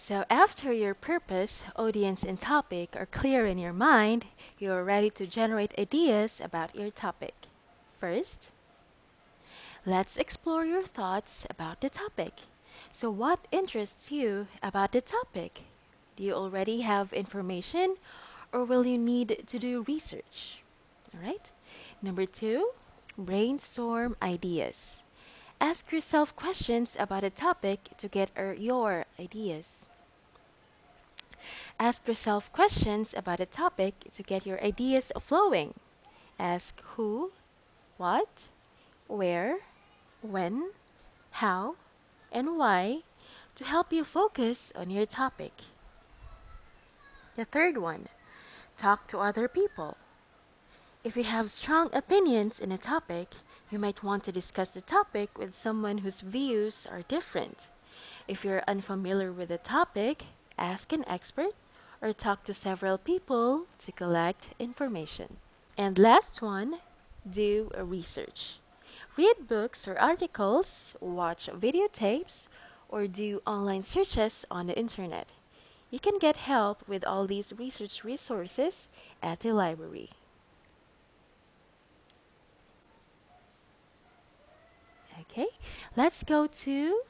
So after your purpose, audience, and topic are clear in your mind, you are ready to generate ideas about your topic. First, let's explore your thoughts about the topic. So what interests you about the topic? Do you already have information or will you need to do research? All right. Number two, brainstorm ideas. Ask yourself questions about a topic to get your ideas. Ask yourself questions about a topic to get your ideas flowing. Ask who, what, where, when, how, and why to help you focus on your topic. The third one, talk to other people. If you have strong opinions in a topic, you might want to discuss the topic with someone whose views are different. If you're unfamiliar with the topic, ask an expert or talk to several people to collect information. And last one, do a research. Read books or articles, watch videotapes, or do online searches on the internet. You can get help with all these research resources at the library. Okay, let's go to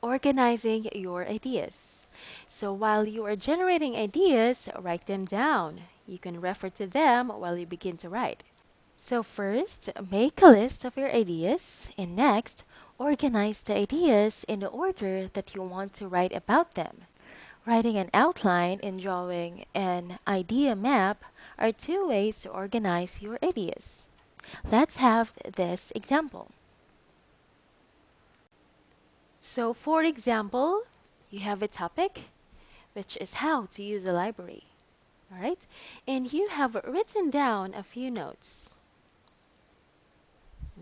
organizing your ideas. So while you are generating ideas, write them down. You can refer to them while you begin to write. So first, make a list of your ideas, and next, organize the ideas in the order that you want to write about them. Writing an outline and drawing an idea map are two ways to organize your ideas. Let's have this example. So for example, you have a topic, which is how to use a library. All right? And you have written down a few notes.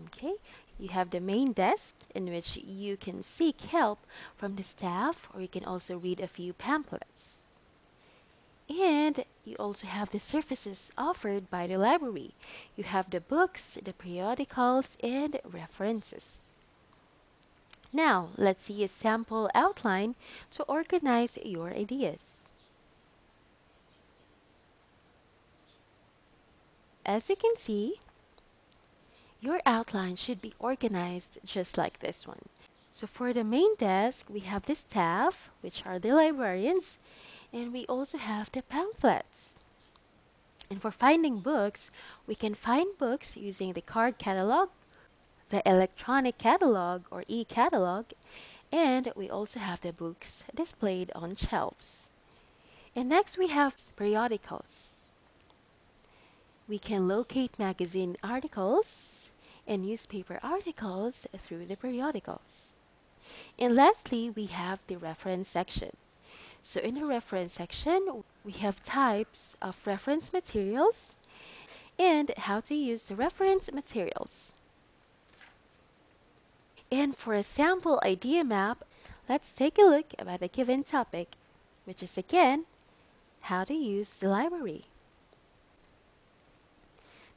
Okay? You have the main desk in which you can seek help from the staff or you can also read a few pamphlets. And you also have the services offered by the library. You have the books, the periodicals, and references. Now, let's see a sample outline to organize your ideas. As you can see, your outline should be organized just like this one. So for the main desk, we have the staff, which are the librarians, and we also have the pamphlets. And for finding books, we can find books using the card catalog, the electronic catalog or e-catalog, and we also have the books displayed on shelves. And next we have periodicals. We can locate magazine articles and newspaper articles through the periodicals. And lastly, we have the reference section. So in the reference section, we have types of reference materials and how to use the reference materials. And for a sample idea map, let's take a look about a given topic, which is again, how to use the library.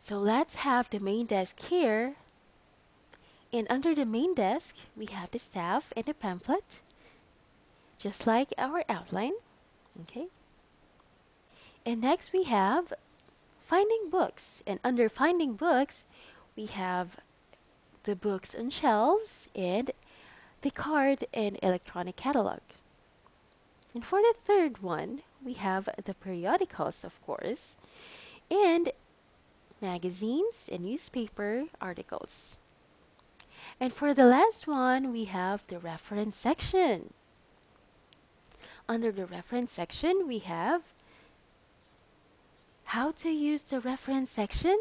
So let's have the main desk here. And under the main desk, we have the staff and the pamphlet, just like our outline. Okay. And next we have finding books. And under finding books, we have the books on shelves and the card and electronic catalog. And for the third one, we have the periodicals, of course, and magazines and newspaper articles. And for the last one, we have the reference section. Under the reference section, we have how to use the reference section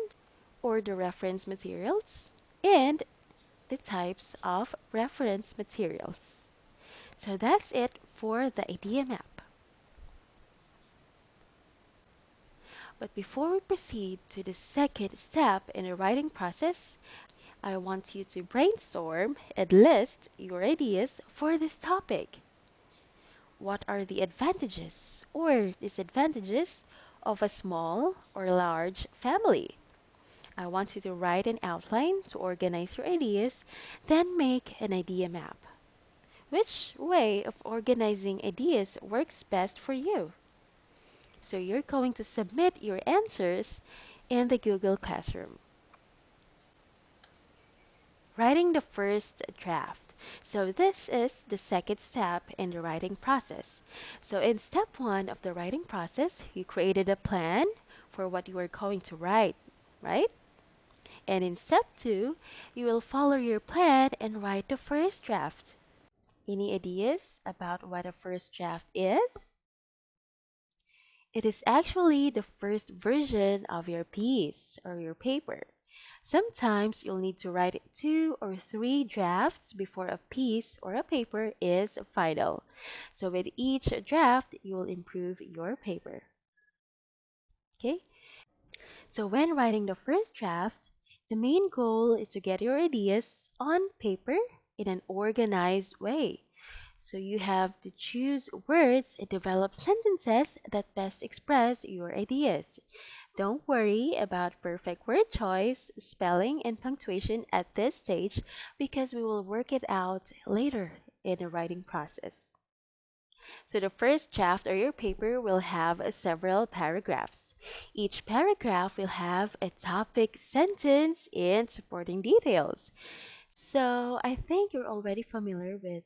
or the reference materials and the types of reference materials. So that's it for the idea map. But before we proceed to the second step in the writing process, I want you to brainstorm and list your ideas for this topic. What are the advantages or disadvantages of a small or large family? I want you to write an outline to organize your ideas, then make an idea map. Which way of organizing ideas works best for you? So you're going to submit your answers in the Google Classroom. Writing the first draft. So this is the second step in the writing process. So in step one of the writing process, you created a plan for what you are going to write, right? And in step two, you will follow your plan and write the first draft. Any ideas about what a first draft is? It is actually the first version of your piece or your paper. Sometimes you'll need to write two or three drafts before a piece or a paper is final. So with each draft, you will improve your paper. Okay? So when writing the first draft, the main goal is to get your ideas on paper in an organized way. So you have to choose words and develop sentences that best express your ideas. Don't worry about perfect word choice, spelling, and punctuation at this stage because we will work it out later in the writing process. So the first draft or your paper will have several paragraphs. Each paragraph will have a topic, sentence, and supporting details. So I think you're already familiar with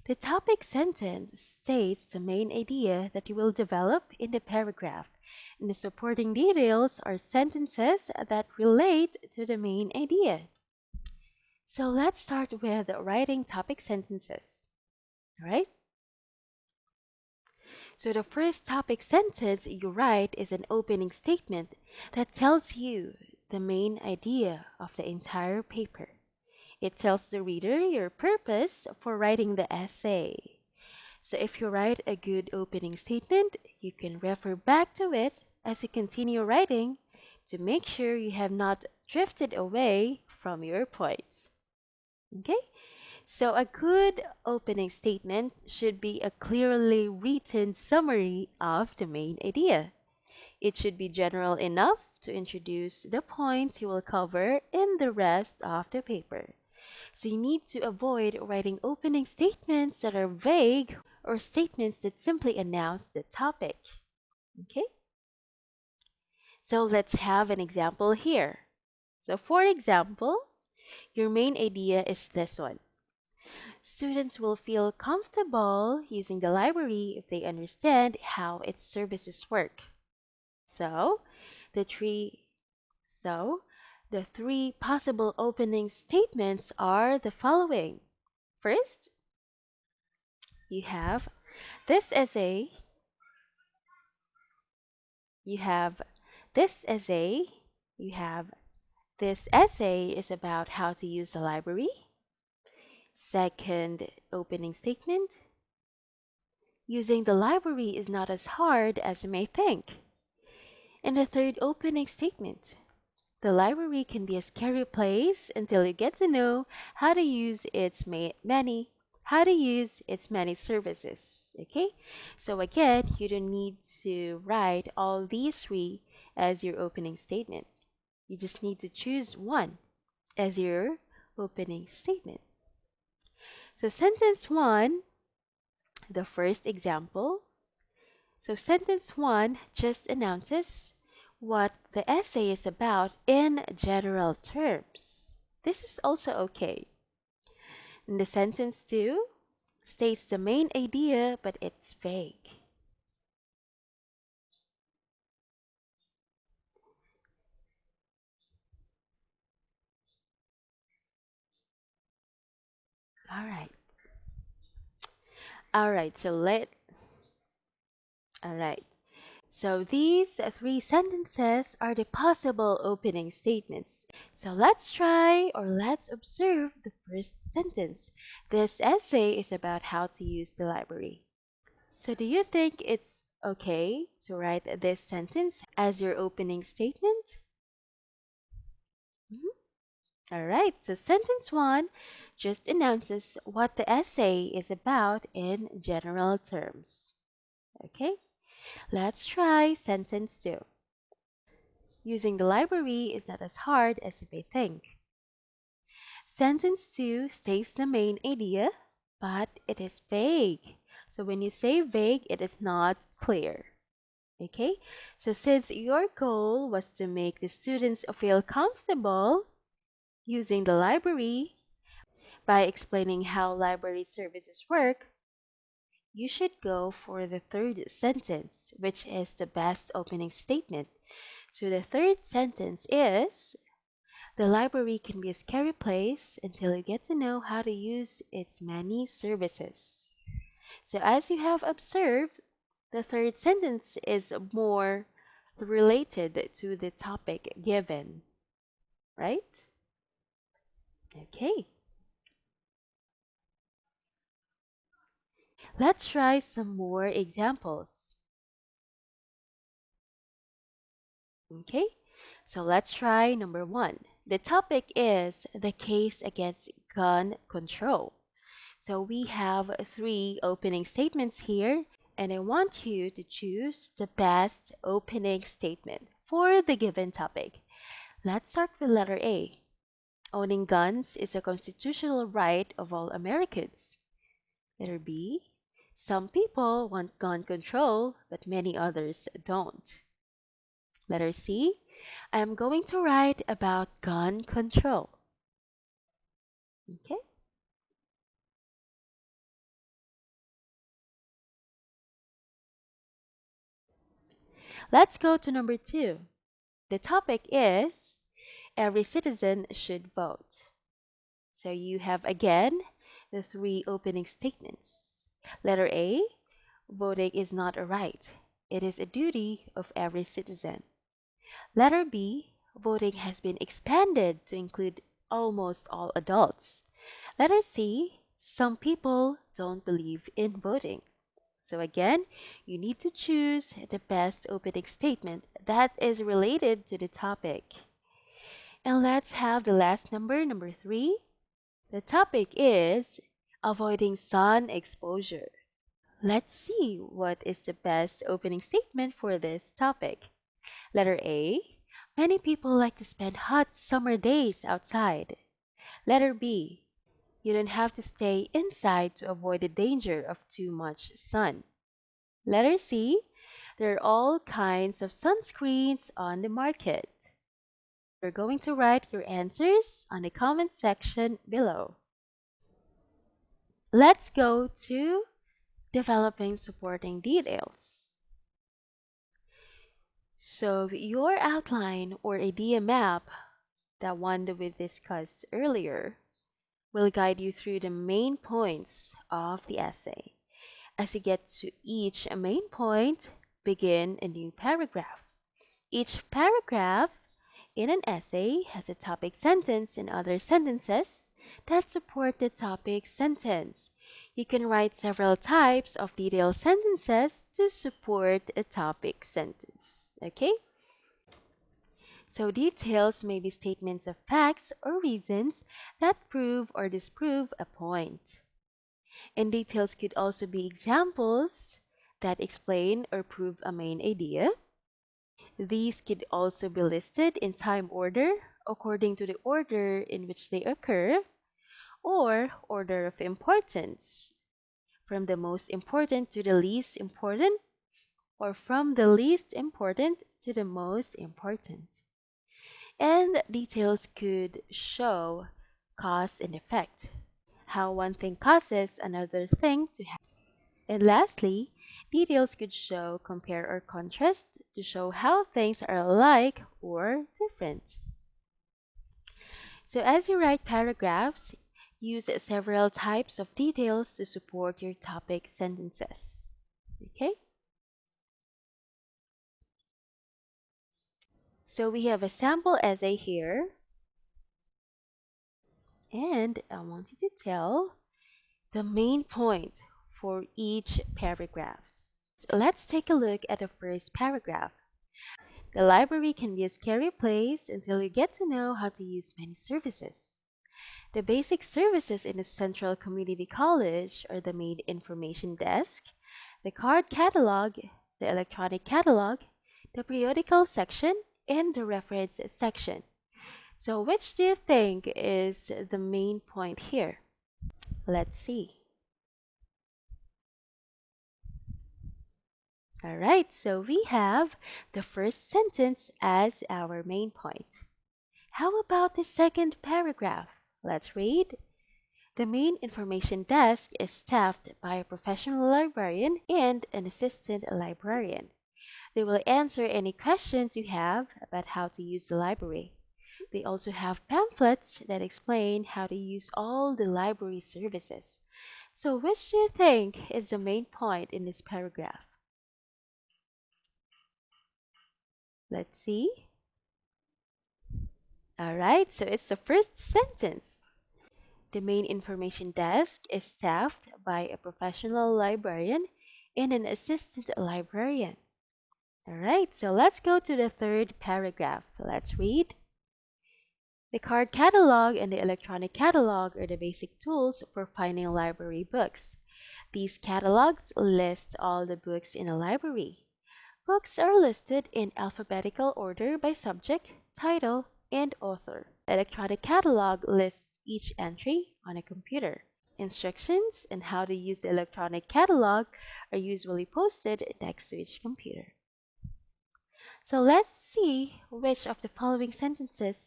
the topic sentence states the main idea that you will develop in the paragraph, and the supporting details are sentences that relate to the main idea. So let's start with writing topic sentences. All right? So the first topic sentence you write is an opening statement that tells you the main idea of the entire paper. It tells the reader your purpose for writing the essay. So if you write a good opening statement, you can refer back to it as you continue writing to make sure you have not drifted away from your points. Okay? So a good opening statement should be a clearly written summary of the main idea. It should be general enough to introduce the points you will cover in the rest of the paper. So you need to avoid writing opening statements that are vague or statements that simply announce the topic. Okay? So let's have an example here. So for example, your main idea is this one. Students will feel comfortable using the library if they understand how its services work. So, the three so the three possible opening statements are the following. First, you have this essay, you have this essay, you have this essay is about how to use the library. Second opening statement, using the library is not as hard as you may think. And the third opening statement, the library can be a scary place until you get to know how to use its many services. Okay? So again, you don't need to write all these three as your opening statement. You just need to choose one as your opening statement. So sentence 1, the first example. So sentence 1 just announces what the essay is about in general terms. This is also okay. And the sentence 2 states the main idea, but it's vague. All right. All right. All right. So these three sentences are the possible opening statements. So let's try or let's observe the first sentence. This essay is about how to use the library. So do you think it's okay to write this sentence as your opening statement? Mhm. All right, so sentence 1 just announces what the essay is about in general terms. Okay, let's try sentence 2. Using the library is not as hard as you may think. Sentence 2 states the main idea, but it is vague. So when you say vague, it is not clear. Okay? So since your goal was to make the students feel comfortable using the library by explaining how library services work, you should go for the third sentence, which is the best opening statement. So the third sentence is: the library can be a scary place until you get to know how to use its many services. So as you have observed, the third sentence is more related to the topic given, right? Okay, let's try some more examples. Okay, so let's try number one. The topic is the case against gun control. So we have three opening statements here, and I want you to choose the best opening statement for the given topic. Let's start with letter A. Owning guns is a constitutional right of all Americans. Letter B. Some people want gun control, but many others don't. Letter C. I am going to write about gun control. Okay, let's go to number two. The topic is every citizen should vote. So you have again the three opening statements. Letter A, voting is not a right, it is a duty of every citizen. Letter B, voting has been expanded to include almost all adults. Letter C, some people don't believe in voting. So again, you need to choose the best opening statement that is related to the topic. And let's have the last number, number three. The topic is avoiding sun exposure. Let's see what is the best opening statement for this topic. Letter A. Many people like to spend hot summer days outside. Letter B. You don't have to stay inside to avoid the danger of too much sun. Letter C. There are all kinds of sunscreens on the market. You're going to write your answers on the comment section below. Let's go to developing supporting details. So your outline or idea map, that one that we discussed earlier, will guide you through the main points of the essay. As you get to each main point, begin a new paragraph. Each paragraph in an essay has a topic sentence and other sentences that support the topic sentence. You can write several types of detailed sentences to support a topic sentence. Okay? So details may be statements of facts or reasons that prove or disprove a point. And details could also be examples that explain or prove a main idea. These could also be listed in time order according to the order in which they occur, or order of importance, from the most important to the least important, or from the least important to the most important. And details could show cause and effect, how one thing causes another thing to happen. And lastly, details could show compare or contrast to show how things are alike or different. So as you write paragraphs, use several types of details to support your topic sentences. Okay? So we have a sample essay here, and I want you to tell the main point for each paragraph. Let's take a look at the first paragraph. The library can be a scary place until you get to know how to use many services. The basic services in a central community college are the main information desk, the card catalog, the electronic catalog, the periodical section, and the reference section. So which do you think is the main point here? Let's see. All right, so we have the first sentence as our main point. How about the second paragraph? Let's read. The main information desk is staffed by a professional librarian and an assistant librarian. They will answer any questions you have about how to use the library. They also have pamphlets that explain how to use all the library services. So, which do you think is the main point in this paragraph? Let's see. Alright, so it's the first sentence. The main information desk is staffed by a professional librarian and an assistant librarian. Alright, so let's go to the third paragraph. Let's read. The card catalog and the electronic catalog are the basic tools for finding library books. These catalogs list all the books in a library. Books are listed in alphabetical order by subject, title, and author. The electronic catalog lists each entry on a computer. Instructions on how to use the electronic catalog are usually posted next to each computer. So let's see which of the following sentences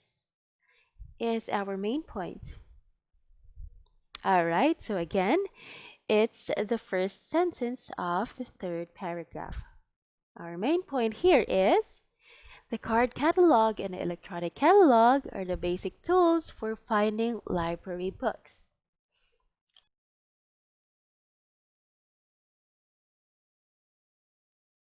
is our main point. Alright, so again, it's the first sentence of the third paragraph. Our main point here is the card catalog and the electronic catalog are the basic tools for finding library books.